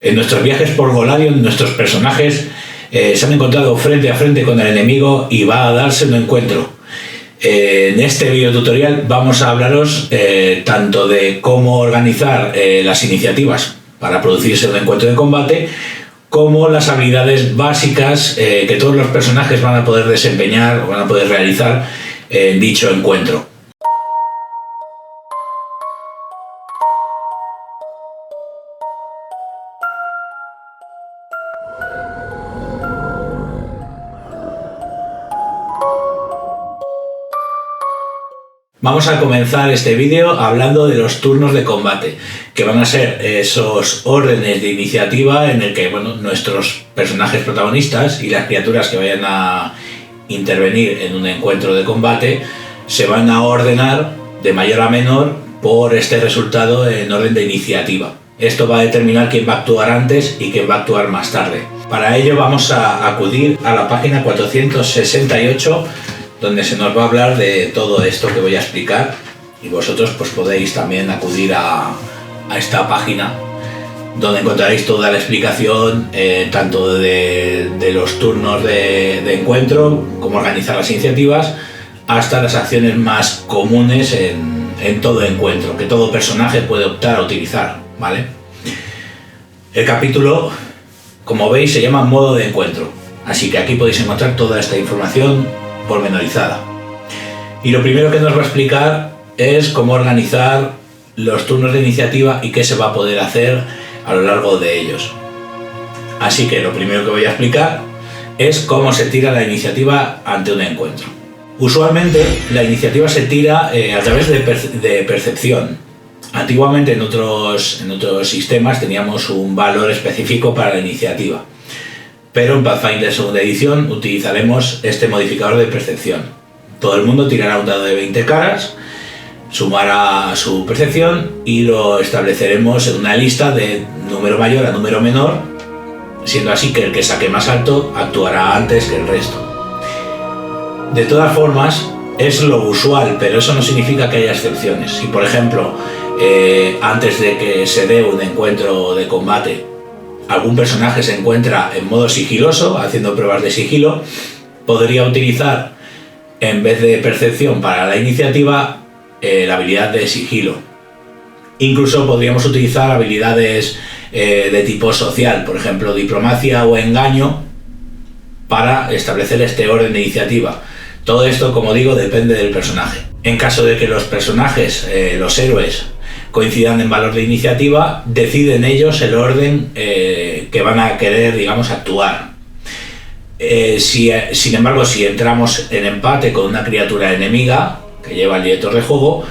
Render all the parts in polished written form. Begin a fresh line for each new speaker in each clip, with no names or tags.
En nuestros viajes por Golarion, nuestros personajes se han encontrado frente a frente con el enemigo y va a darse un encuentro. En este video tutorial vamos a hablaros tanto de cómo organizar las iniciativas para producirse un encuentro de combate, como las habilidades básicas que todos los personajes van a poder desempeñar o van a poder realizar en dicho encuentro. Vamos a comenzar este vídeo hablando de los turnos de combate, que van a ser esos órdenes de iniciativa en el que nuestros personajes protagonistas y las criaturas que vayan a intervenir en un encuentro de combate se van a ordenar de mayor a menor por este resultado en orden de iniciativa. Esto va a determinar quién va a actuar antes y quién va a actuar más tarde. Para ello vamos a acudir a la página 468, donde se nos va a hablar de todo esto que voy a explicar, y vosotros pues podéis también acudir a esta página, donde encontraréis toda la explicación tanto de los turnos de encuentro, cómo organizar las iniciativas, hasta las acciones más comunes en todo encuentro, que todo personaje puede optar a utilizar, ¿vale? El capítulo, como veis, se llama modo de encuentro, así que aquí podéis encontrar toda esta información pormenorizada. Y lo primero que nos va a explicar es cómo organizar los turnos de iniciativa y qué se va a poder hacer a lo largo de ellos. Así que lo primero que voy a explicar es cómo se tira la iniciativa ante un encuentro. Usualmente la iniciativa se tira a través de percepción. Antiguamente en otros sistemas teníamos un valor específico para la iniciativa, pero en Pathfinder segunda edición utilizaremos este modificador de percepción. Todo el mundo tirará un dado de 20 caras, sumará su percepción y lo estableceremos en una lista de número mayor a número menor, siendo así que el que saque más alto actuará antes que el resto. De todas formas, es lo usual, pero eso no significa que haya excepciones. Si por ejemplo, antes de que se dé un encuentro de combate, algún personaje se encuentra en modo sigiloso, haciendo pruebas de sigilo, podría utilizar, en vez de percepción para la iniciativa, la habilidad de sigilo. Incluso podríamos utilizar habilidades de tipo social, por ejemplo, diplomacia o engaño, para establecer este orden de iniciativa. Todo esto, como digo, depende del personaje. En caso de que los personajes, los héroes, coincidan en valor de iniciativa, deciden ellos el orden que van a querer, digamos, actuar. Sin embargo, si entramos en empate con una criatura enemiga que lleva el director de juego,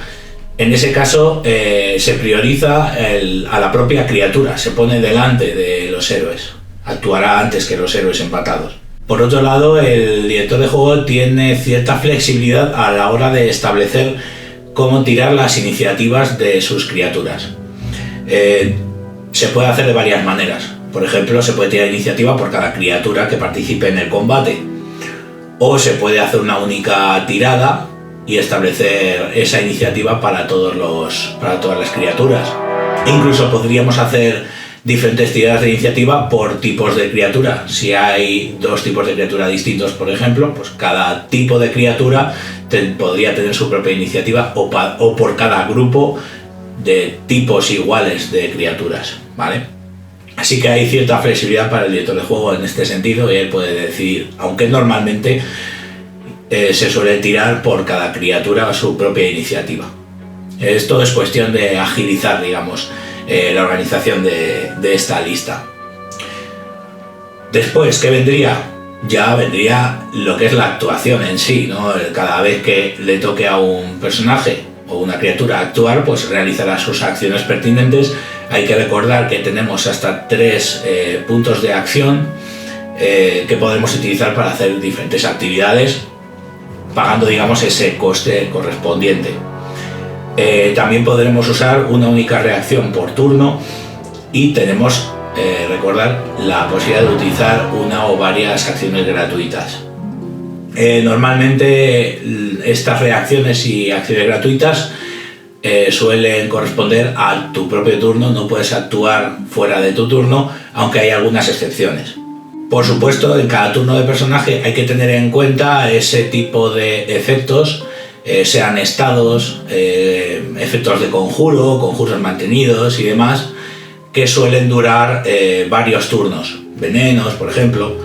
en ese caso se prioriza a la propia criatura, se pone delante de los héroes, actuará antes que los héroes empatados. Por otro lado, el director de juego tiene cierta flexibilidad a la hora de establecer cómo tirar las iniciativas de sus criaturas. Se puede hacer de varias maneras. Por ejemplo, se puede tirar iniciativa por cada criatura que participe en el combate, o se puede hacer una única tirada y establecer esa iniciativa para todas las criaturas. Incluso podríamos hacer diferentes tiradas de iniciativa por tipos de criatura. Si hay dos tipos de criatura distintos, por ejemplo, pues cada tipo de criatura podría tener su propia iniciativa, o por cada grupo de tipos iguales de criaturas, ¿vale? Así que hay cierta flexibilidad para el director de juego en este sentido, y él puede decidir, aunque normalmente se suele tirar por cada criatura su propia iniciativa. Esto es cuestión de agilizar, digamos, la organización de esta lista. Después, ¿qué vendría? Ya vendría lo que es la actuación en sí, ¿no? Cada vez que le toque a un personaje o una criatura actuar, pues realizará sus acciones pertinentes. Hay que recordar que tenemos hasta 3 puntos de acción que podemos utilizar para hacer diferentes actividades, pagando, digamos, ese coste correspondiente. También podremos usar una única reacción por turno, y tenemos, recordar, la posibilidad de utilizar una o varias acciones gratuitas. Normalmente estas reacciones y acciones gratuitas suelen corresponder a tu propio turno, no puedes actuar fuera de tu turno, aunque hay algunas excepciones. Por supuesto, en cada turno de personaje hay que tener en cuenta ese tipo de efectos, sean estados, efectos de conjuros mantenidos y demás, que suelen durar varios turnos. Venenos, por ejemplo.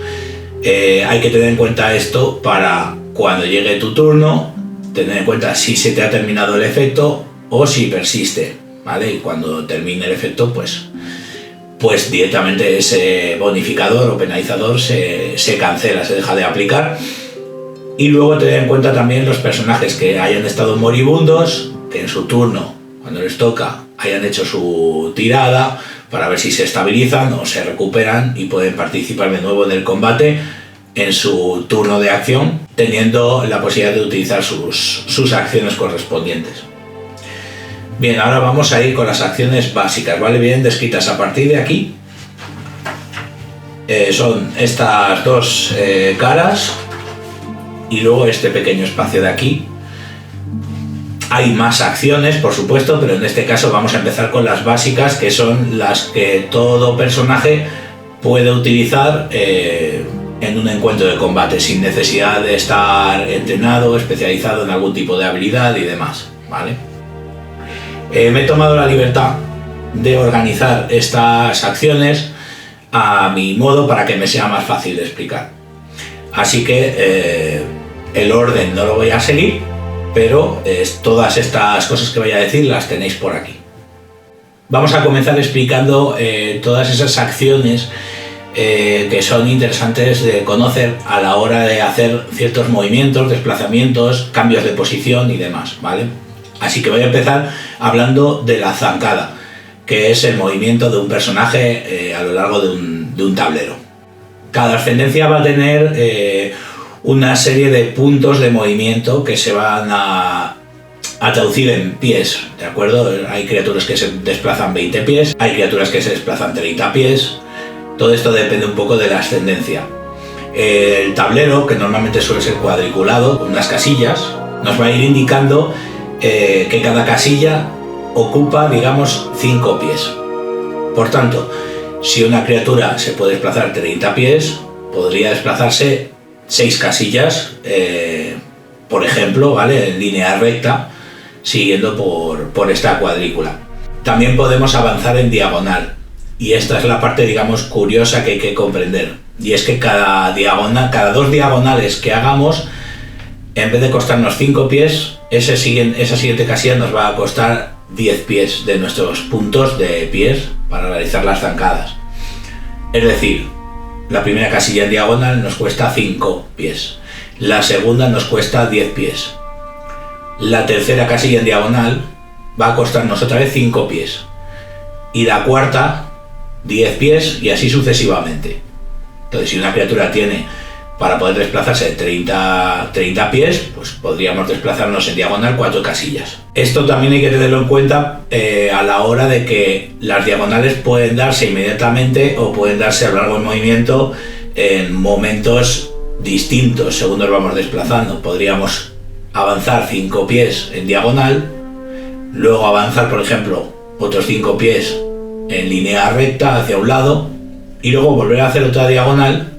Hay que tener en cuenta esto para cuando llegue tu turno, tener en cuenta si se te ha terminado el efecto o si persiste, ¿vale? Y cuando termine el efecto, pues directamente ese bonificador o penalizador se cancela, se deja de aplicar. Y luego tener en cuenta también los personajes que hayan estado moribundos, que en su turno, cuando les toca, hayan hecho su tirada para ver si se estabilizan o se recuperan y pueden participar de nuevo en el combate en su turno de acción, teniendo la posibilidad de utilizar sus acciones correspondientes. Bien, ahora vamos a ir con las acciones básicas, ¿vale? Bien descritas a partir de aquí. Son estas dos caras y luego este pequeño espacio de aquí. Hay más acciones, por supuesto, pero en este caso vamos a empezar con las básicas, que son las que todo personaje puede utilizar en un encuentro de combate, sin necesidad de estar entrenado, especializado en algún tipo de habilidad y demás, ¿vale? Me he tomado la libertad de organizar estas acciones a mi modo para que me sea más fácil de explicar. Así que el orden no lo voy a seguir, pero todas estas cosas que voy a decir las tenéis por aquí. Vamos a comenzar explicando todas esas acciones que son interesantes de conocer a la hora de hacer ciertos movimientos, desplazamientos, cambios de posición y demás, ¿vale? Así que voy a empezar hablando de la zancada, que es el movimiento de un personaje a lo largo de un tablero. Cada ascendencia va a tener una serie de puntos de movimiento que se van a traducir en pies, ¿de acuerdo? Hay criaturas que se desplazan 20 pies, hay criaturas que se desplazan 30 pies, todo esto depende un poco de la ascendencia. El tablero, que normalmente suele ser cuadriculado con unas casillas, nos va a ir indicando que cada casilla ocupa, digamos, 5 pies. Por tanto, si una criatura se puede desplazar 30 pies, podría desplazarse 6 casillas, por ejemplo, ¿vale? En línea recta, siguiendo por esta cuadrícula. También podemos avanzar en diagonal, y esta es la parte, digamos, curiosa que hay que comprender. Y es que cada 2 diagonales que hagamos, en vez de costarnos 5 pies, esa siguiente casilla nos va a costar 10 pies de nuestros puntos de pies para realizar las zancadas. Es decir, la primera casilla en diagonal nos cuesta 5 pies, la segunda nos cuesta 10 pies, la tercera casilla en diagonal va a costarnos otra vez 5 pies y la cuarta 10 pies y así sucesivamente. Entonces, si una criatura tiene para poder desplazarse 30 pies, pues podríamos desplazarnos en diagonal 4 casillas. Esto también hay que tenerlo en cuenta a la hora de que las diagonales pueden darse inmediatamente o pueden darse a lo largo del movimiento en momentos distintos según nos vamos desplazando. Podríamos avanzar 5 pies en diagonal, luego avanzar, por ejemplo, otros 5 pies en línea recta hacia un lado y luego volver a hacer otra diagonal.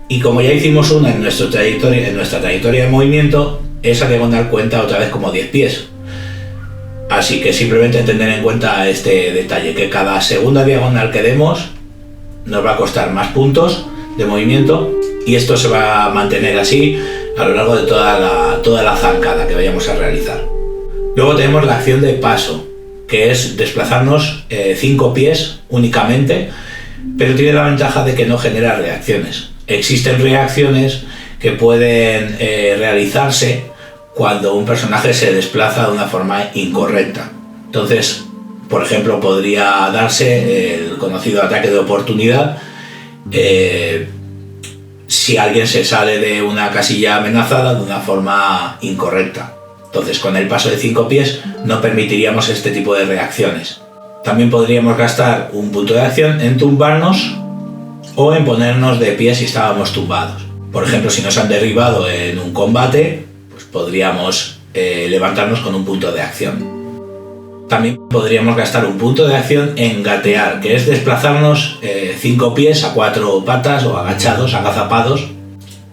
Y como ya hicimos una en nuestra trayectoria de movimiento, esa diagonal cuenta otra vez como 10 pies. Así que simplemente tener en cuenta este detalle, que cada segunda diagonal que demos nos va a costar más puntos de movimiento y esto se va a mantener así a lo largo de toda la zancada que vayamos a realizar. Luego tenemos la acción de paso, que es desplazarnos 5 pies únicamente, pero tiene la ventaja de que no genera reacciones. Existen reacciones que pueden realizarse cuando un personaje se desplaza de una forma incorrecta. Entonces, por ejemplo, podría darse el conocido ataque de oportunidad si alguien se sale de una casilla amenazada de una forma incorrecta. Entonces, con el paso de 5 pies no permitiríamos este tipo de reacciones. También podríamos gastar un punto de acción en tumbarnos o en ponernos de pie si estábamos tumbados. Por ejemplo, si nos han derribado en un combate, pues podríamos levantarnos con un punto de acción. También podríamos gastar un punto de acción en gatear, que es desplazarnos 5 pies a 4 patas o agachados, agazapados,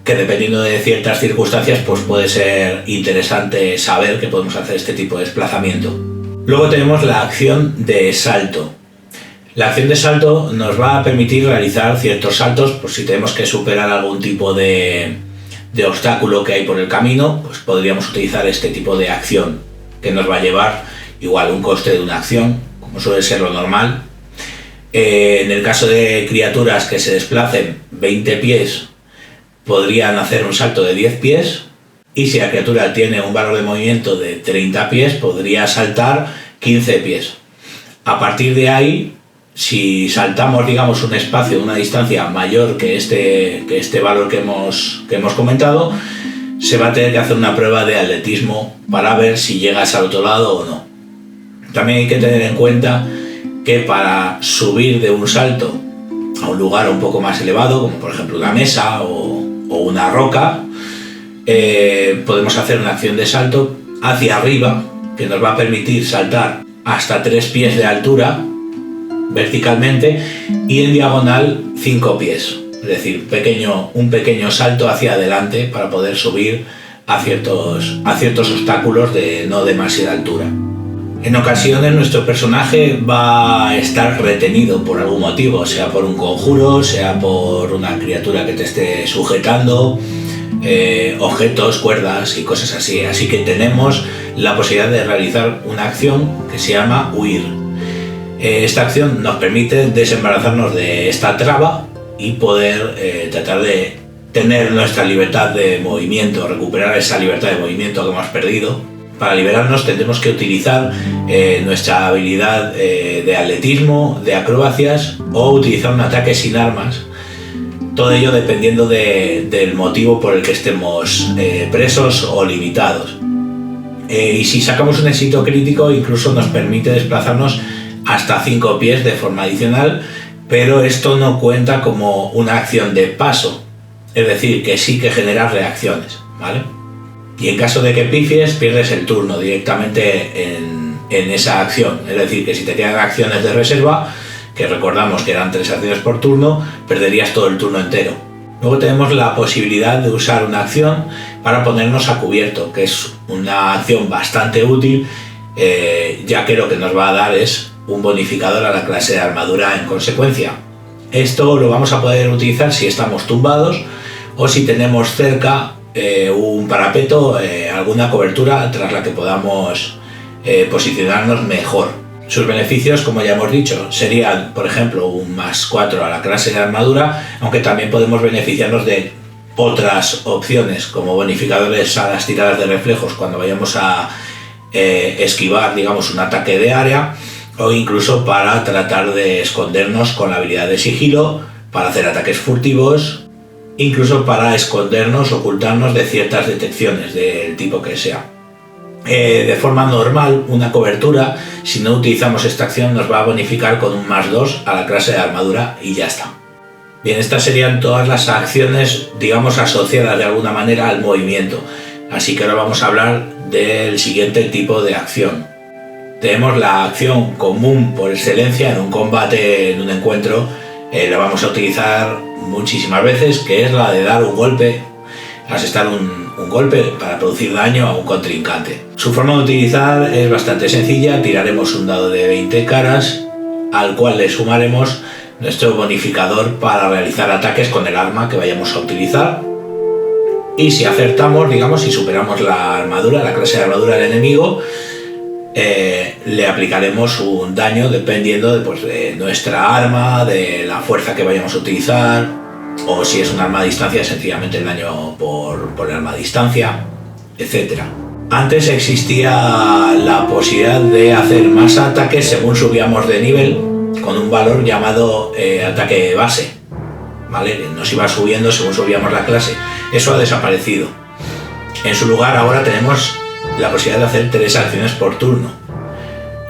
que dependiendo de ciertas circunstancias pues puede ser interesante saber que podemos hacer este tipo de desplazamiento. Luego tenemos la acción de salto. La acción de salto nos va a permitir realizar ciertos saltos, pues si tenemos que superar algún tipo de obstáculo que hay por el camino, pues podríamos utilizar este tipo de acción, que nos va a llevar igual un coste de una acción, como suele ser lo normal. En el caso de criaturas que se desplacen 20 pies, podrían hacer un salto de 10 pies, y si la criatura tiene un valor de movimiento de 30 pies, podría saltar 15 pies. A partir de ahí, si saltamos, digamos, un espacio, una distancia mayor que este valor que hemos comentado, se va a tener que hacer una prueba de atletismo para ver si llegas al otro lado o no. También hay que tener en cuenta que para subir de un salto a un lugar un poco más elevado, como por ejemplo una mesa o una roca, podemos hacer una acción de salto hacia arriba que nos va a permitir saltar hasta 3 pies de altura verticalmente y en diagonal 5 pies. Es decir, un pequeño salto hacia adelante para poder subir a ciertos obstáculos de no demasiada altura. En ocasiones nuestro personaje va a estar retenido por algún motivo, sea por un conjuro, sea por una criatura que te esté sujetando, objetos, cuerdas y cosas así. Así que tenemos la posibilidad de realizar una acción que se llama huir. Esta acción nos permite desembarazarnos de esta traba y poder tratar de tener nuestra libertad de movimiento, recuperar esa libertad de movimiento que hemos perdido. Para liberarnos tendremos que utilizar nuestra habilidad de atletismo, de acrobacias o utilizar un ataque sin armas. Todo ello dependiendo del motivo por el que estemos presos o limitados. Y si sacamos un éxito crítico, incluso nos permite desplazarnos hasta 5 pies de forma adicional, pero esto no cuenta como una acción de paso, es decir, que sí que genera reacciones, ¿vale? Y en caso de que pifies, pierdes el turno directamente en esa acción. Es decir, que si te quedan acciones de reserva, que recordamos que eran 3 acciones por turno, perderías todo el turno entero. Luego tenemos la posibilidad de usar una acción para ponernos a cubierto, que es una acción bastante útil, ya que lo que nos va a dar es un bonificador a la clase de armadura en consecuencia. Esto lo vamos a poder utilizar si estamos tumbados o si tenemos cerca un parapeto, alguna cobertura tras la que podamos posicionarnos mejor. Sus beneficios, como ya hemos dicho, serían, por ejemplo, un +4 a la clase de armadura, aunque también podemos beneficiarnos de otras opciones, como bonificadores a las tiradas de reflejos cuando vayamos a esquivar, digamos, un ataque de área, o incluso para tratar de escondernos con la habilidad de sigilo, para hacer ataques furtivos, incluso para escondernos, ocultarnos de ciertas detecciones del tipo que sea. De forma normal, una cobertura, si no utilizamos esta acción, nos va a bonificar con un +2 a la clase de armadura y ya está. Bien, estas serían todas las acciones, digamos, asociadas de alguna manera al movimiento. Así que ahora vamos a hablar del siguiente tipo de acción. Tenemos la acción común por excelencia en un combate, en un encuentro, la vamos a utilizar muchísimas veces, que es la de dar un golpe, asestar un golpe para producir daño a un contrincante. Su forma de utilizar es bastante sencilla. Tiraremos un dado de 20 caras al cual le sumaremos nuestro bonificador para realizar ataques con el arma que vayamos a utilizar, y si acertamos, digamos, si superamos la armadura, la clase de armadura del enemigo, le aplicaremos un daño dependiendo de nuestra arma, de la fuerza que vayamos a utilizar, o si es un arma a distancia, sencillamente el daño por el arma a distancia, etc. Antes existía la posibilidad de hacer más ataques según subíamos de nivel, con un valor llamado ataque base, ¿vale? Nos iba subiendo según subíamos la clase. Eso ha desaparecido. En su lugar ahora tenemos la posibilidad de hacer 3 acciones por turno.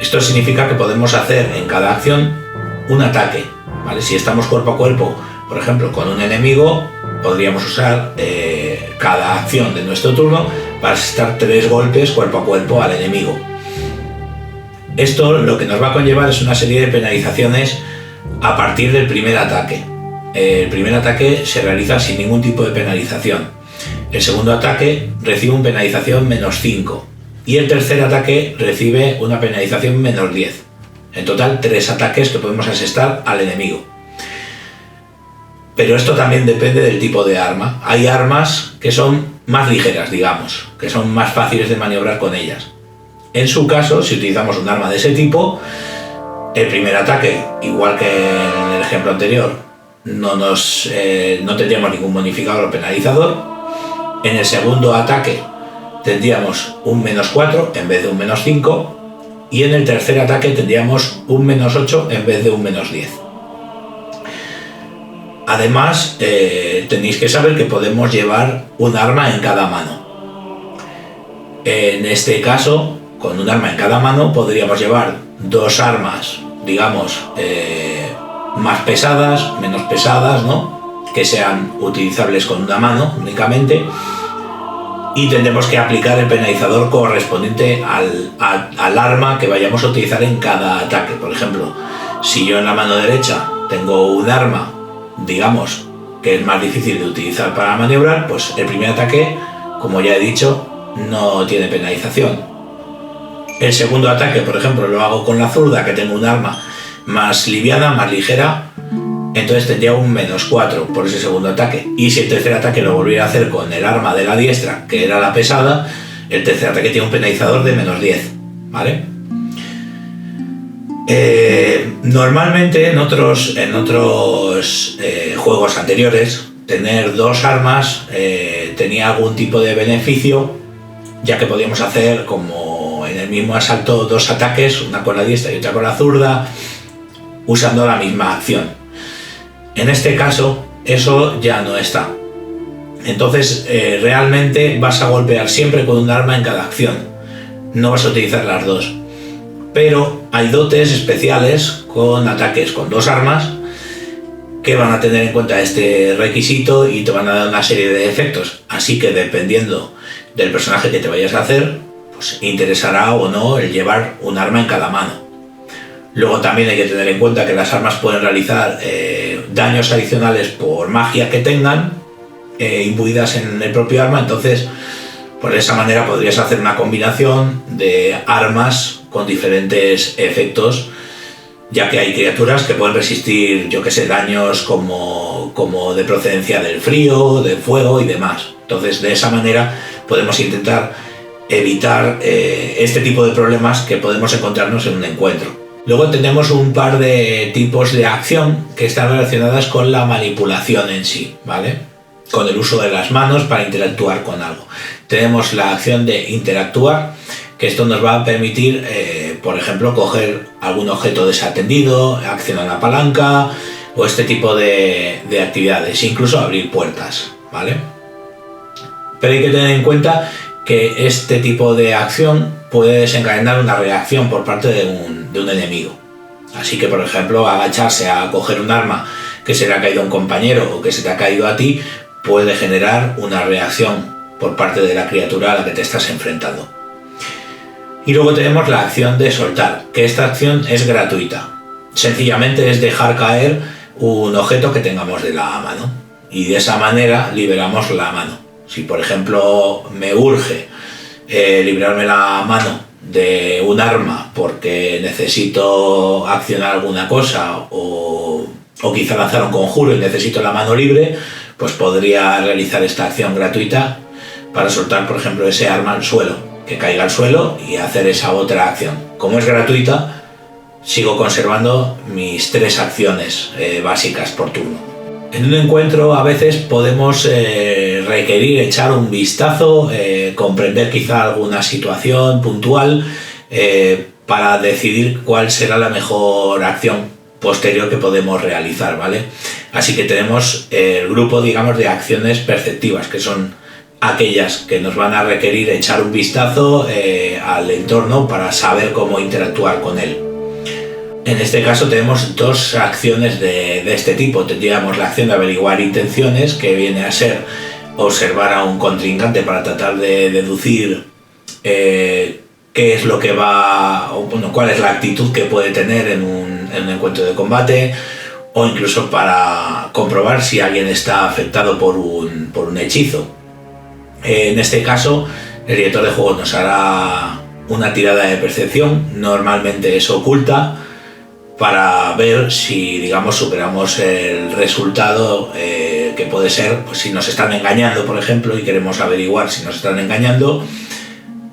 Esto significa que podemos hacer en cada acción un ataque, ¿vale? Si estamos cuerpo a cuerpo, por ejemplo, con un enemigo, podríamos usar cada acción de nuestro turno para asestar 3 golpes cuerpo a cuerpo al enemigo. Esto lo que nos va a conllevar es una serie de penalizaciones a partir del primer ataque. El primer ataque se realiza sin ningún tipo de penalización. El segundo ataque recibe una penalización -5 y el tercer ataque recibe una penalización -10. En total 3 ataques que podemos asestar al enemigo. Pero esto también depende del tipo de arma. Hay armas que son más ligeras, digamos, que son más fáciles de maniobrar con ellas. En su caso, si utilizamos un arma de ese tipo, el primer ataque, igual que en el ejemplo anterior, no tendríamos ningún bonificador o penalizador. En el segundo ataque tendríamos un -4 en vez de un -5 y en el tercer ataque tendríamos un -8 en vez de un -10. Además, tenéis que saber que podemos llevar un arma en cada mano. En este caso, con un arma en cada mano podríamos llevar 2 armas, digamos, más pesadas, menos pesadas, ¿no? Que sean utilizables con una mano únicamente, y tendremos que aplicar el penalizador correspondiente al arma que vayamos a utilizar en cada ataque. Por ejemplo, si yo en la mano derecha tengo un arma, digamos, que es más difícil de utilizar para maniobrar, pues el primer ataque, como ya he dicho, no tiene penalización. El segundo ataque, por ejemplo, lo hago con la zurda, que tengo un arma más liviana, más ligera, entonces tendría un -4 por ese segundo ataque. Y si el tercer ataque lo volviera a hacer con el arma de la diestra, que era la pesada, el tercer ataque tiene un penalizador de -10, ¿vale? Normalmente en otros juegos anteriores, tener 2 armas tenía algún tipo de beneficio, ya que podíamos hacer como en el mismo asalto 2 ataques, una con la diestra y otra con la zurda, usando la misma acción. En este caso eso ya no está. Entonces realmente vas a golpear siempre con un arma en cada acción, no vas a utilizar las 2. Pero hay dotes especiales con ataques con 2 armas que van a tener en cuenta este requisito y te van a dar una serie de efectos. Así que dependiendo del personaje que te vayas a hacer, pues interesará o no el llevar un arma en cada mano. Luego también hay que tener en cuenta que las armas pueden realizar daños adicionales por magia que tengan imbuidas en el propio arma. Entonces, pues de esa manera podrías hacer una combinación de armas con diferentes efectos, ya que hay criaturas que pueden resistir, yo que sé, daños como de procedencia del frío, del fuego y demás. Entonces, de esa manera podemos intentar evitar este tipo de problemas que podemos encontrarnos en un encuentro. Luego tenemos un par de tipos de acción que están relacionadas con la manipulación en sí, ¿vale? Con el uso de las manos para interactuar con algo. Tenemos la acción de interactuar, que esto nos va a permitir, por ejemplo, coger algún objeto desatendido, accionar una palanca o este tipo de actividades, incluso abrir puertas, ¿vale? Pero hay que tener en cuenta que este tipo de acción puede desencadenar una reacción por parte de un enemigo. Así que, por ejemplo, agacharse a coger un arma que se le ha caído a un compañero o que se te ha caído a ti puede generar una reacción por parte de la criatura a la que te estás enfrentando. Y luego tenemos la acción de soltar, que esta acción es gratuita. Sencillamente es dejar caer un objeto que tengamos de la mano y de esa manera liberamos la mano. Si por ejemplo me urge librarme la mano de un arma porque necesito accionar alguna cosa o quizá lanzar un conjuro y necesito la mano libre, pues podría realizar esta acción gratuita para soltar, por ejemplo, ese arma al suelo, que caiga al suelo y hacer esa otra acción. Como es gratuita, sigo conservando mis 3 acciones básicas por turno. En un encuentro a veces podemos requerir echar un vistazo, comprender quizá alguna situación puntual para decidir cuál será la mejor acción posterior que podemos realizar, ¿vale? Así que tenemos el grupo, digamos, de acciones perceptivas, que son aquellas que nos van a requerir echar un vistazo al entorno para saber cómo interactuar con él. En este caso tenemos 2 acciones de este tipo. Tendríamos la acción de averiguar intenciones, que viene a ser observar a un contrincante para tratar de deducir qué es lo que va, o bueno, cuál es la actitud que puede tener en un encuentro de combate, o incluso para comprobar si alguien está afectado por un hechizo. En este caso, el director de juego nos hará una tirada de percepción, normalmente es oculta, para ver si, digamos, superamos el resultado, que puede ser, pues si nos están engañando, por ejemplo, y queremos averiguar si nos están engañando,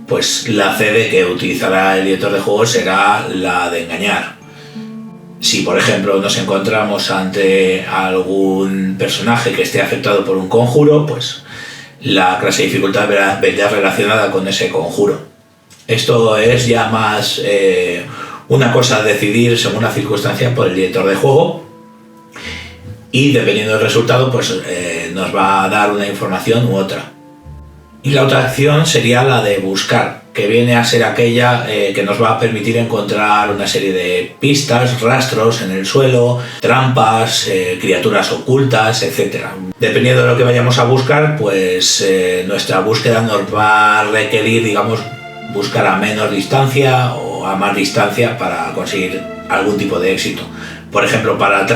pues la CD que utilizará el director de juego será la de engañar. Si, por ejemplo, nos encontramos ante algún personaje que esté afectado por un conjuro, pues la clase de dificultad vendrá relacionada con ese conjuro. Esto es ya más una cosa a decidir según la circunstancia por el director de juego, y dependiendo del resultado pues nos va a dar una información u otra. Y la otra acción sería la de buscar, que viene a ser aquella que nos va a permitir encontrar una serie de pistas, rastros en el suelo, trampas, criaturas ocultas, etc. Dependiendo de lo que vayamos a buscar, pues nuestra búsqueda nos va a requerir, digamos, buscar a menos distancia o a más distancia para conseguir algún tipo de éxito. Por ejemplo, para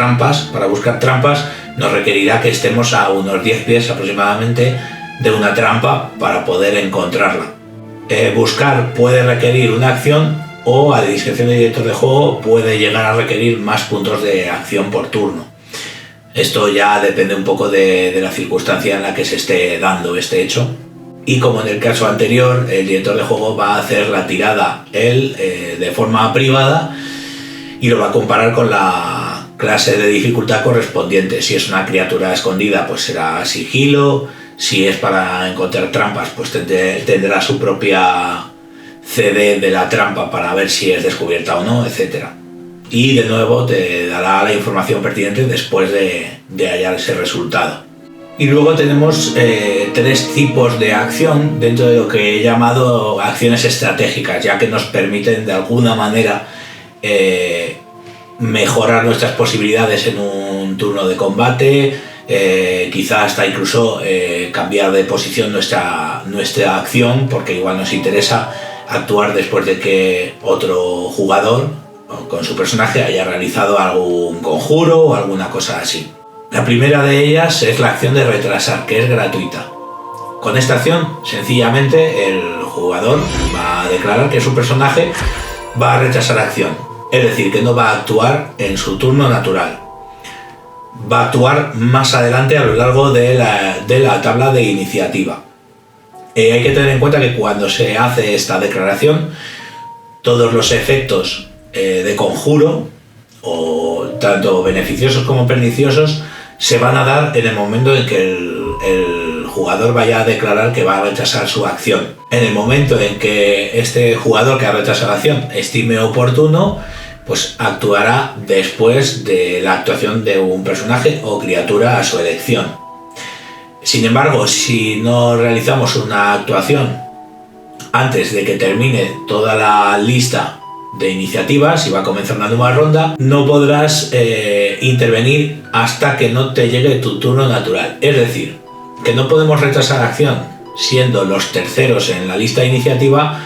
buscar trampas, nos requerirá que estemos a unos 10 pies aproximadamente de una trampa para poder encontrarla. Buscar puede requerir una acción, o a discreción del director de juego puede llegar a requerir más puntos de acción por turno. Esto ya depende un poco de la circunstancia en la que se esté dando este hecho. Y como en el caso anterior, el director de juego va a hacer la tirada él de forma privada y lo va a comparar con la clase de dificultad correspondiente. Si es una criatura escondida, pues será sigilo. Si es para encontrar trampas, pues tendrá su propia CD de la trampa para ver si es descubierta o no, etc. Y de nuevo te dará la información pertinente después de hallar ese resultado. Y luego tenemos 3 tipos de acción dentro de lo que he llamado acciones estratégicas, ya que nos permiten de alguna manera mejorar nuestras posibilidades en un turno de combate, quizá hasta incluso cambiar de posición nuestra acción, porque igual nos interesa actuar después de que otro jugador con su personaje haya realizado algún conjuro o alguna cosa así. La primera de ellas es la acción de retrasar, que es gratuita. Con esta acción, sencillamente, el jugador va a declarar que su personaje va a retrasar acción, es decir, que no va a actuar en su turno natural. Va a actuar más adelante a lo largo de la tabla de iniciativa. Hay que tener en cuenta que cuando se hace esta declaración, todos los efectos de conjuro, o tanto beneficiosos como perniciosos, se van a dar en el momento en que el jugador vaya a declarar que va a rechazar su acción. En el momento en que este jugador que ha rechazado la acción estime oportuno, pues actuará después de la actuación de un personaje o criatura a su elección. Sin embargo, si no realizamos una actuación antes de que termine toda la lista de iniciativas y va a comenzar una nueva ronda, no podrás intervenir hasta que no te llegue tu turno natural. Es decir, que no podemos retrasar acción siendo los terceros en la lista de iniciativa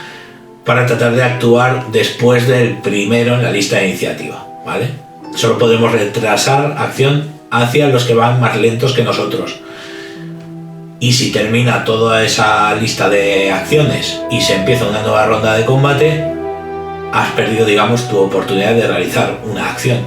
para tratar de actuar después del primero en la lista de iniciativa, ¿vale? Solo podemos retrasar acción hacia los que van más lentos que nosotros. Y si termina toda esa lista de acciones y se empieza una nueva ronda de combate, has perdido, digamos, tu oportunidad de realizar una acción.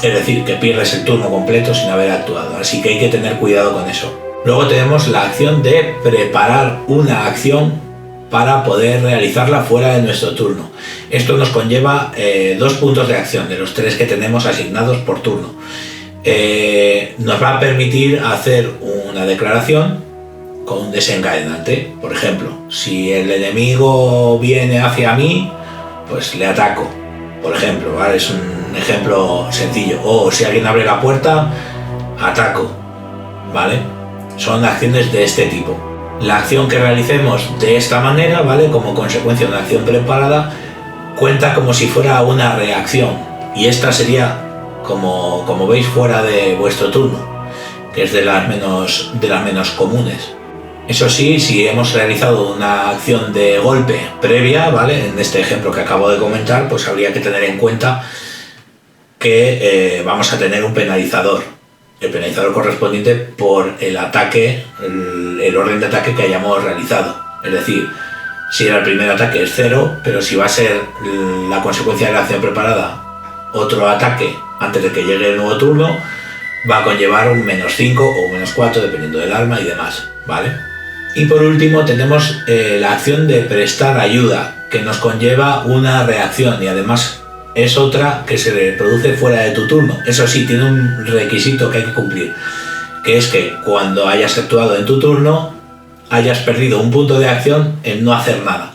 Es decir, que pierdes el turno completo sin haber actuado. Así que hay que tener cuidado con eso. Luego tenemos la acción de preparar una acción para poder realizarla fuera de nuestro turno. Esto nos conlleva 2 puntos de acción de los 3 que tenemos asignados por turno. Nos va a permitir hacer una declaración con un desencadenante. Por ejemplo, si el enemigo viene hacia mí, pues le ataco, por ejemplo, ¿vale? Es un ejemplo sencillo. O si alguien abre la puerta, ataco, ¿vale? Son acciones de este tipo. La acción que realicemos de esta manera, ¿vale?, como consecuencia de una acción preparada, cuenta como si fuera una reacción, y esta sería, como veis, fuera de vuestro turno, que es de las menos comunes. Eso sí, si hemos realizado una acción de golpe previa, ¿vale? En este ejemplo que acabo de comentar, pues habría que tener en cuenta que vamos a tener un penalizador. El penalizador correspondiente por el ataque, el orden de ataque que hayamos realizado. Es decir, si era el primer ataque es 0, pero si va a ser la consecuencia de la acción preparada otro ataque antes de que llegue el nuevo turno, va a conllevar un -5 o un -4 dependiendo del arma y demás, ¿vale? Y por último tenemos la acción de prestar ayuda, que nos conlleva una reacción y además es otra que se produce fuera de tu turno. Eso sí, tiene un requisito que hay que cumplir, que es que cuando hayas actuado en tu turno hayas perdido un punto de acción en no hacer nada.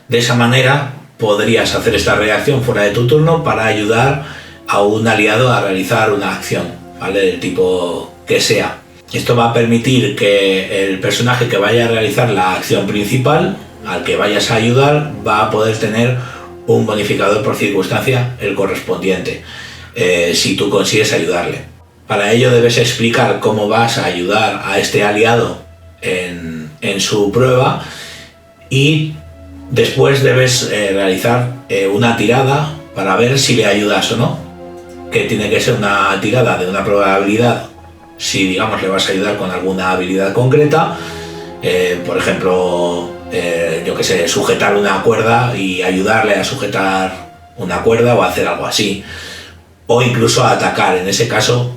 De esa manera podrías hacer esta reacción fuera de tu turno para ayudar a un aliado a realizar una acción, ¿vale? Del tipo que sea. Esto va a permitir que el personaje que vaya a realizar la acción principal, al que vayas a ayudar, va a poder tener un bonificador por circunstancia, el correspondiente, si tú consigues ayudarle. Para ello debes explicar cómo vas a ayudar a este aliado en su prueba y después debes realizar una tirada para ver si le ayudas o no, que tiene que ser una tirada de una probabilidad. Si digamos le vas a ayudar con alguna habilidad concreta, por ejemplo, yo que sé, sujetar una cuerda y ayudarle a sujetar una cuerda o hacer algo así, o incluso a atacar. En ese caso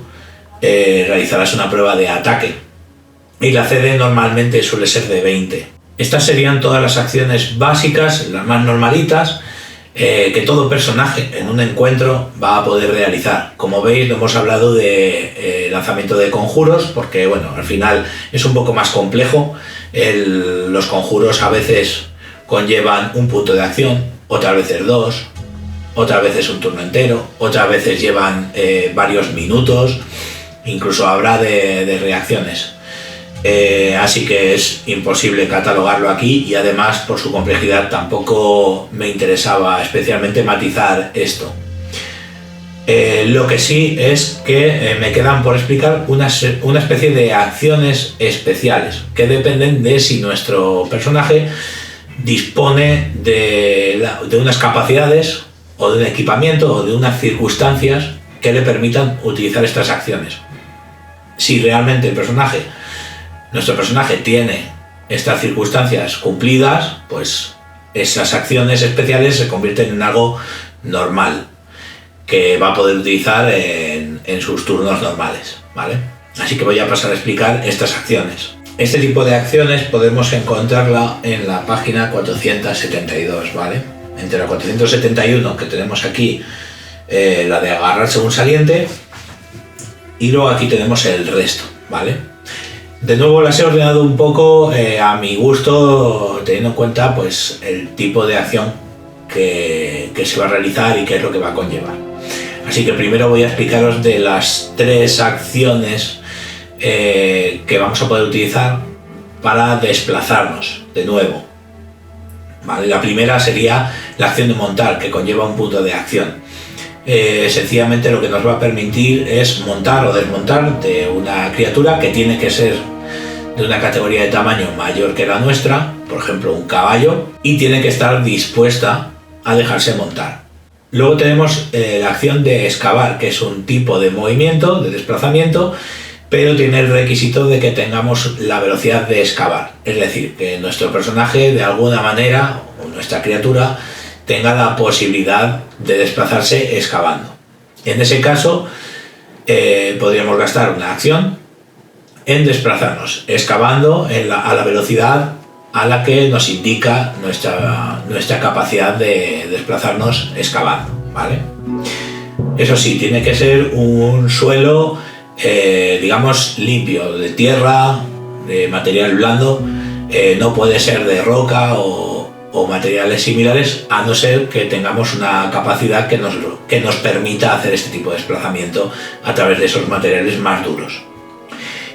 realizarás una prueba de ataque y la CD normalmente suele ser de 20. Estas serían todas las acciones básicas, las más normalitas, que todo personaje en un encuentro va a poder realizar. Como veis, no hemos hablado de lanzamiento de conjuros, porque bueno, al final es un poco más complejo. Los conjuros a veces conllevan un punto de acción, otras veces 2, otras veces un turno entero, otras veces llevan varios minutos, incluso habrá de reacciones. Así que es imposible catalogarlo aquí y además por su complejidad tampoco me interesaba especialmente matizar esto. Lo que sí es que me quedan por explicar una especie de acciones especiales que dependen de si nuestro personaje dispone de unas capacidades o de un equipamiento o de unas circunstancias que le permitan utilizar estas acciones. Si realmente nuestro personaje tiene estas circunstancias cumplidas, pues esas acciones especiales se convierten en algo normal que va a poder utilizar en sus turnos normales, ¿vale? Así que voy a pasar a explicar estas acciones. Este tipo de acciones podemos encontrarla en la página 472, ¿vale? Entre la 471 que tenemos aquí, la de agarrarse a un saliente, y luego aquí tenemos el resto, ¿vale? De nuevo las he ordenado un poco a mi gusto, teniendo en cuenta pues el tipo de acción que se va a realizar y qué es lo que va a conllevar. Así que primero voy a explicaros de las 3 acciones que vamos a poder utilizar para desplazarnos de nuevo, ¿vale? La primera sería la acción de montar, que conlleva un punto de acción. Sencillamente lo que nos va a permitir es montar o desmontar de una criatura que tiene que ser de una categoría de tamaño mayor que la nuestra, por ejemplo un caballo, y tiene que estar dispuesta a dejarse montar. Luego tenemos la acción de excavar, que es un tipo de movimiento, de desplazamiento, pero tiene el requisito de que tengamos la velocidad de excavar, es decir, que nuestro personaje de alguna manera, o nuestra criatura, tenga la posibilidad de desplazarse excavando. En ese caso, podríamos gastar una acción en desplazarnos, excavando a la velocidad a la que nos indica nuestra capacidad de desplazarnos excavando, ¿vale? Eso sí, tiene que ser un suelo, digamos, limpio, de tierra, de material blando, no puede ser de roca o materiales similares, a no ser que tengamos una capacidad que nos permita hacer este tipo de desplazamiento a través de esos materiales más duros.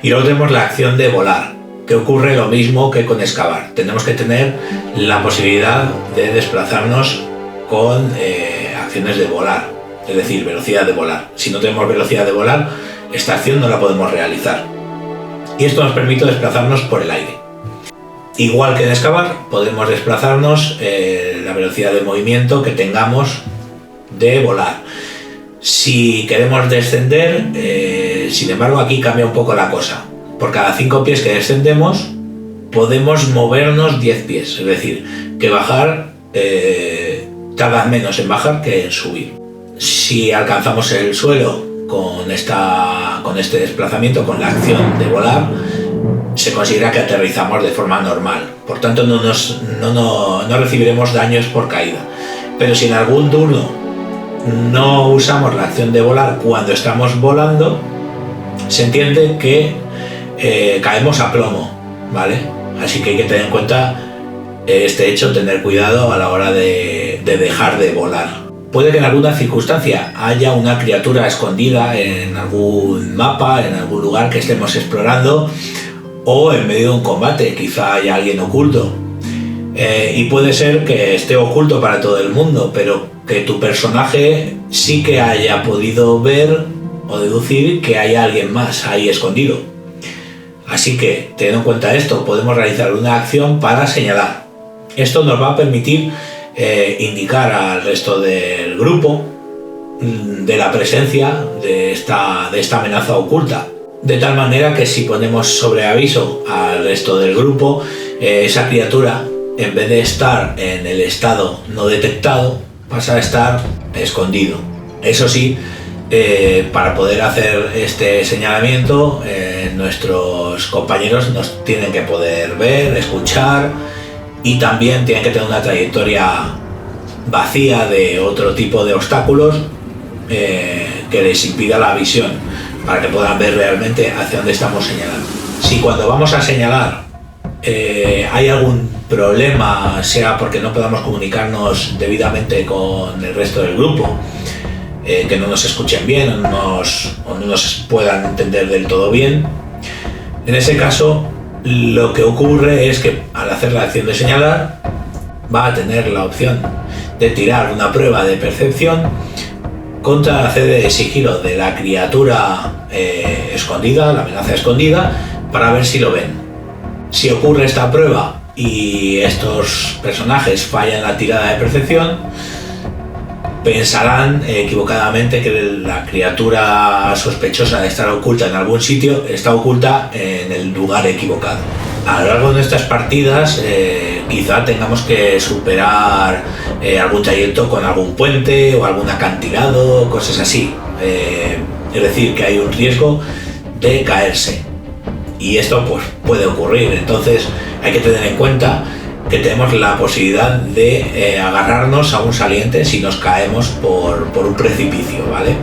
Y luego tenemos la acción de volar, que ocurre lo mismo que con excavar. Tenemos que tener la posibilidad de desplazarnos con acciones de volar, es decir, velocidad de volar. Si no tenemos velocidad de volar, esta acción no la podemos realizar. Y esto nos permite desplazarnos por el aire. Igual que en excavar, podemos desplazarnos la velocidad de movimiento que tengamos de volar. Si queremos descender, sin embargo, aquí cambia un poco la cosa. Por cada 5 pies que descendemos, podemos movernos 10 pies. Es decir, que bajar tarda menos en bajar que en subir. Si alcanzamos el suelo con este desplazamiento, con la acción de volar, se considera que aterrizamos de forma normal. Por tanto, no recibiremos daños por caída. Pero si en algún turno no usamos la acción de volar cuando estamos volando, se entiende que caemos a plomo, ¿vale? Así que hay que tener en cuenta este hecho, tener cuidado a la hora de dejar de volar. Puede que en alguna circunstancia haya una criatura escondida en algún mapa, en algún lugar que estemos explorando, o en medio de un combate, quizá haya alguien oculto. Y puede ser que esté oculto para todo el mundo, pero que tu personaje sí que haya podido ver o deducir que hay alguien más ahí escondido. Así que, teniendo en cuenta esto, podemos realizar una acción para señalar. Esto nos va a permitir indicar al resto del grupo de la presencia de esta amenaza oculta. De tal manera que si ponemos sobre aviso al resto del grupo, esa criatura, en vez de estar en el estado no detectado, pasa a estar escondido. Eso sí, para poder hacer este señalamiento, nuestros compañeros nos tienen que poder ver, escuchar, y también tienen que tener una trayectoria vacía de otro tipo de obstáculos que les impida la visión, para que puedan ver realmente hacia dónde estamos señalando. Si cuando vamos a señalar hay algún problema, sea porque no podamos comunicarnos debidamente con el resto del grupo, que no nos escuchen bien o no nos puedan entender del todo bien, en ese caso lo que ocurre es que al hacer la acción de señalar va a tener la opción de tirar una prueba de percepción contra la CD de sigilo de la criatura escondida, la amenaza escondida, para ver si lo ven. Si ocurre esta prueba y estos personajes fallan la tirada de percepción, pensarán equivocadamente que la criatura sospechosa de estar oculta en algún sitio está oculta en el lugar equivocado. A lo largo de nuestras partidas quizá tengamos que superar algún trayecto con algún puente o algún acantilado, cosas así. Es decir, que hay un riesgo de caerse. Y esto pues puede ocurrir, entonces hay que tener en cuenta que tenemos la posibilidad de agarrarnos a un saliente si nos caemos por un precipicio, ¿vale?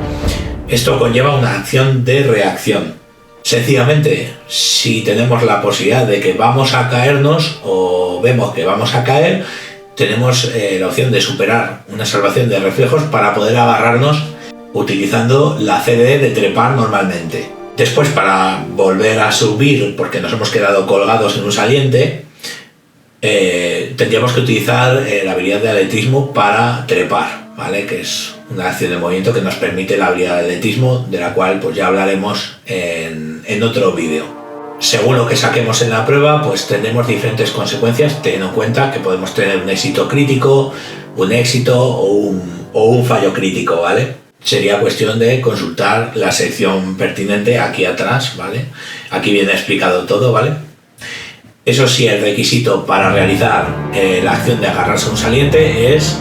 Esto conlleva una acción de reacción. Sencillamente, si tenemos la posibilidad de que vamos a caernos o vemos que vamos a caer, tenemos la opción de superar una salvación de reflejos para poder agarrarnos utilizando la CD de trepar normalmente. Después, para volver a subir, porque nos hemos quedado colgados en un saliente, tendríamos que utilizar la habilidad de atletismo para trepar, ¿vale? Que es una acción de movimiento que nos permite la habilidad de atletismo, de la cual pues ya hablaremos en otro vídeo. Según lo que saquemos en la prueba, pues tendremos diferentes consecuencias, teniendo en cuenta que podemos tener un éxito crítico, un éxito o un fallo crítico, ¿vale? Sería cuestión de consultar la sección pertinente aquí atrás, ¿vale? Aquí viene explicado todo, ¿vale? Eso sí, el requisito para realizar la acción de agarrarse a un saliente es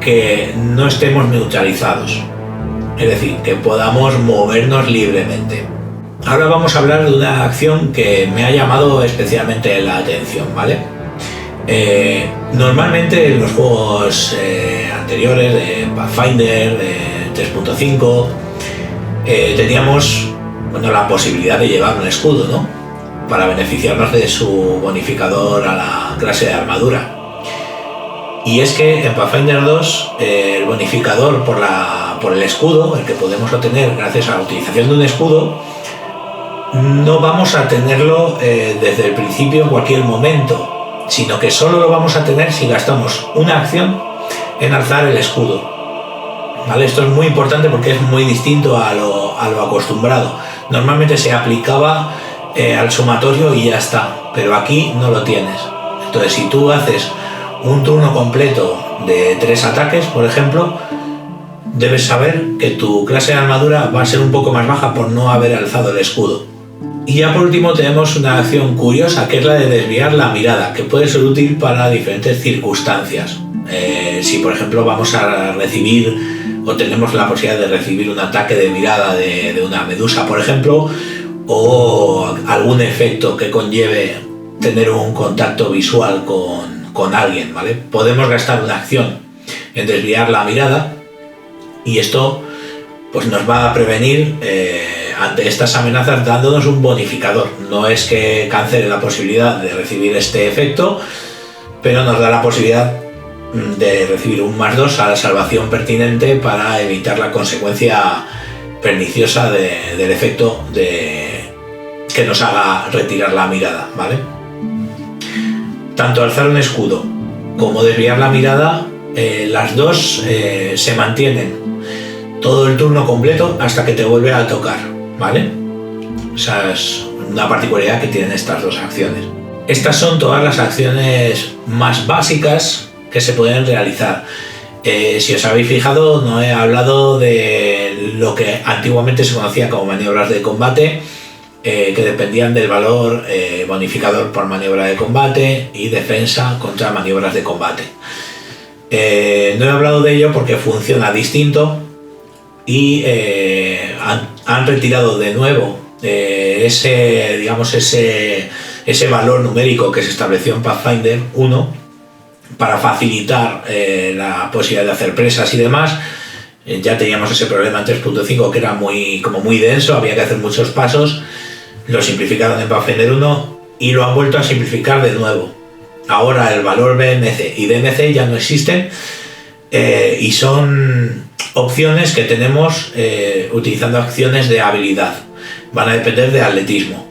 que no estemos neutralizados, es decir, que podamos movernos libremente. Ahora vamos a hablar de una acción que me ha llamado especialmente la atención, ¿vale? Normalmente en los juegos anteriores de Pathfinder, de 3.5, teníamos la posibilidad de llevar un escudo, ¿no? Para beneficiarnos de su bonificador a la clase de armadura. Y es que en Pathfinder 2 el bonificador por el escudo, el que podemos obtener gracias a la utilización de un escudo, no vamos a tenerlo desde el principio en cualquier momento, sino que solo lo vamos a tener si gastamos una acción en alzar el escudo. ¿Vale? Esto es muy importante porque es muy distinto a lo acostumbrado. Normalmente se aplicaba al sumatorio y ya está, pero aquí no lo tienes. Entonces, si tú haces un turno completo de 3 ataques, por ejemplo, debes saber que tu clase de armadura va a ser un poco más baja por no haber alzado el escudo. Y ya por último tenemos una acción curiosa, que es la de desviar la mirada, que puede ser útil para diferentes circunstancias. Si por ejemplo vamos a recibir o tenemos la posibilidad de recibir un ataque de mirada de una medusa, por ejemplo, o algún efecto que conlleve tener un contacto visual con alguien, ¿vale? Podemos gastar una acción en desviar la mirada y esto pues nos va a prevenir ante estas amenazas dándonos un bonificador. No es que cancele la posibilidad de recibir este efecto, pero nos da la posibilidad de recibir un +2 a la salvación pertinente para evitar la consecuencia perniciosa del efecto que nos haga retirar la mirada, ¿vale? Tanto alzar un escudo como desviar la mirada, las dos se mantienen todo el turno completo hasta que te vuelve a tocar, ¿vale? Esa es una particularidad que tienen estas dos acciones. Estas son todas las acciones más básicas que se pueden realizar. Si os habéis fijado, no he hablado de lo que antiguamente se conocía como maniobras de combate, que dependían del valor bonificador por maniobra de combate y defensa contra maniobras de combate. No he hablado de ello porque funciona distinto y han retirado de nuevo ese valor numérico que se estableció en Pathfinder 1 para facilitar la posibilidad de hacer presas y demás. Ya teníamos ese problema en 3.5 que era muy denso, había que hacer muchos pasos. Lo simplificaron en Pathfinder 1 y lo han vuelto a simplificar de nuevo. Ahora el valor BMC y DMC ya no existen y son opciones que tenemos utilizando acciones de habilidad. Van a depender de atletismo,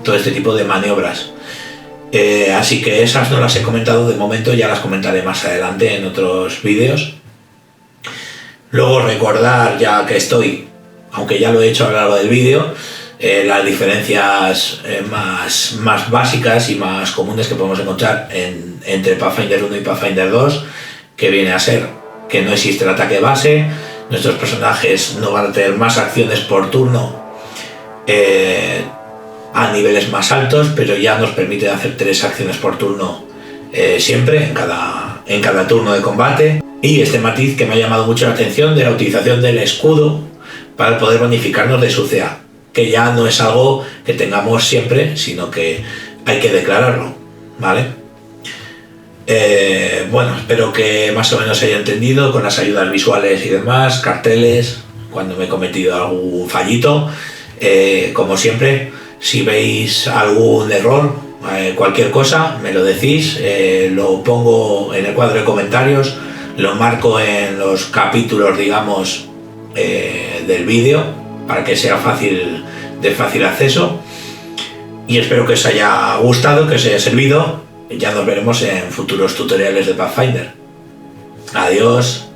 todo este tipo de maniobras. Así que esas no las he comentado de momento, ya las comentaré más adelante en otros vídeos. Luego recordar, ya que estoy, aunque ya lo he hecho a lo largo del vídeo, las diferencias más básicas y más comunes que podemos encontrar entre Pathfinder 1 y Pathfinder 2, que viene a ser que no existe el ataque base, nuestros personajes no van a tener más acciones por turno a niveles más altos, pero ya nos permite hacer 3 acciones por turno siempre, en cada turno de combate. Y este matiz que me ha llamado mucho la atención de la utilización del escudo para poder bonificarnos de su CA, que ya no es algo que tengamos siempre, sino que hay que declararlo, ¿vale? Bueno, espero que más o menos haya entendido con las ayudas visuales y demás, carteles, cuando me he cometido algún fallito. Como siempre, si veis algún error, cualquier cosa, me lo decís, lo pongo en el cuadro de comentarios, lo marco en los capítulos, digamos, del vídeo, para que sea de fácil acceso. Y espero que os haya gustado, que os haya servido. Ya nos veremos en futuros tutoriales de Pathfinder. Adiós.